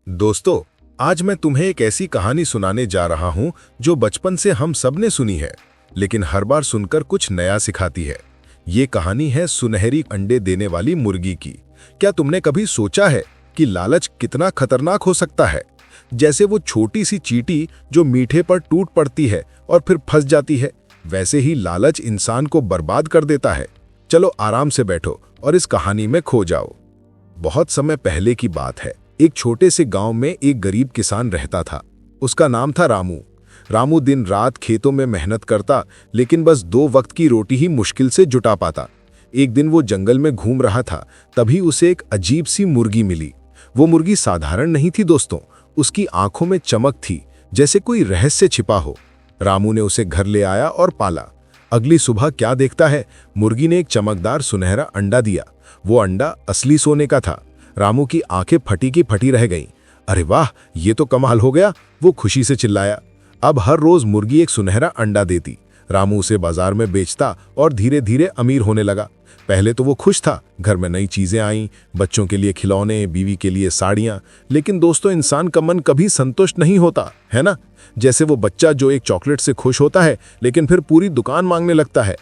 दोस्तों, आज मैं तुम्हें एक ऐसी कहानी सुनाने जा रहा हूं जो बचपन से हम सब ने सुनी है, लेकिन हर बार सुनकर कुछ नया सिखाती है। ये कहानी है सुनहरी अंडे देने वाली मुर्गी की। क्या तुमने कभी सोचा है कि लालच कितना खतरनाक हो सकता है? जैसे वो छोटी सी चींटी जो मीठे पर टूट पड़ती है और फिर फंस जाती है, वैसे ही लालच इंसान को बर्बाद कर देता है। चलो आराम से बैठो और इस कहानी में खो जाओ। बहुत समय पहले की बात है। एक छोटे से गांव में एक गरीब किसान रहता था। उसका नाम था रामू। रामू दिन रात खेतों में मेहनत करता, लेकिन बस 2 वक्त की रोटी ही मुश्किल से जुटा पाता। एक दिन वो जंगल में घूम रहा था, तभी उसे एक अजीब सी मुर्गी मिली। वो मुर्गी साधारण नहीं थी दोस्तों, उसकी आंखों में चमक थी, जैसे कोई रहस्य छिपा हो। रामू ने उसे घर ले आया और पाला। अगली सुबह क्या देखता है, मुर्गी ने एक चमकदार सुनहरा अंडा दिया। वो अंडा असली सोने का था। रामू की आंखें फटी की फटी रह गईं। अरे वाह, ये तो कमाल हो गया, वो खुशी से चिल्लाया। अब हर रोज मुर्गी एक सुनहरा अंडा देती। रामू उसे बाजार में बेचता और धीरे धीरे अमीर होने लगा। पहले तो वो खुश था, घर में नई चीजें आईं, बच्चों के लिए खिलौने, बीवी के लिए साड़ियां। लेकिन दोस्तों, इंसान का मन कभी संतुष्ट नहीं होता, है ना? जैसे वो बच्चा जो एक चॉकलेट से खुश होता है, लेकिन फिर पूरी दुकान मांगने लगता है।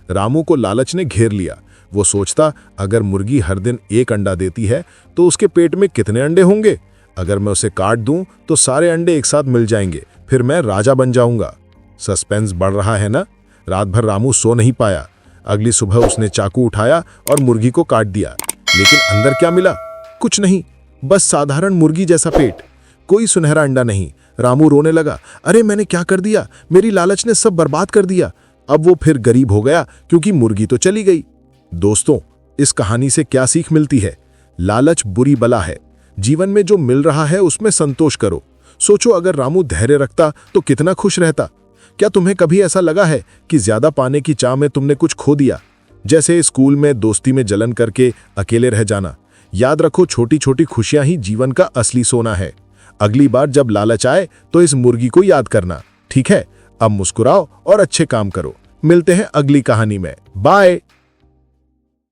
रामू को लालच ने घेर लिया। वो सोचता, अगर मुर्गी हर दिन एक अंडा देती है तो उसके पेट में कितने अंडे होंगे? अगर मैं उसे काट दूं तो सारे अंडे एक साथ मिल जाएंगे, फिर मैं राजा बन जाऊंगा। सस्पेंस बढ़ रहा है ना? रात भर रामू सो नहीं पाया। अगली सुबह उसने चाकू उठाया और मुर्गी को काट दिया, लेकिन अंदर क्या मिला? कुछ नहीं, बस साधारण मुर्गी जैसा पेट, कोई सुनहरा अंडा नहीं। रामू रोने लगा, अरे मैंने क्या कर दिया? मेरी लालच ने सब बर्बाद कर दिया। अब वो फिर गरीब हो गया, क्योंकि मुर्गी तो चली गई। दोस्तों, इस कहानी से क्या सीख मिलती है? लालच बुरी बला है। जीवन में जो मिल रहा है उसमें संतोष करो। सोचो, अगर रामू धैर्य रखता तो कितना खुश रहता। क्या तुम्हें कभी ऐसा लगा है कि ज्यादा पाने की चाह में तुमने कुछ खो दिया? जैसे स्कूल में दोस्ती में जलन करके अकेले रह जाना। याद रखो, छोटी छोटी खुशियां ही जीवन का असली सोना है। अगली बार जब लालच आए तो इस मुर्गी को याद करना, ठीक है? अब मुस्कुराओ और अच्छे काम करो। मिलते हैं अगली कहानी में। बाय।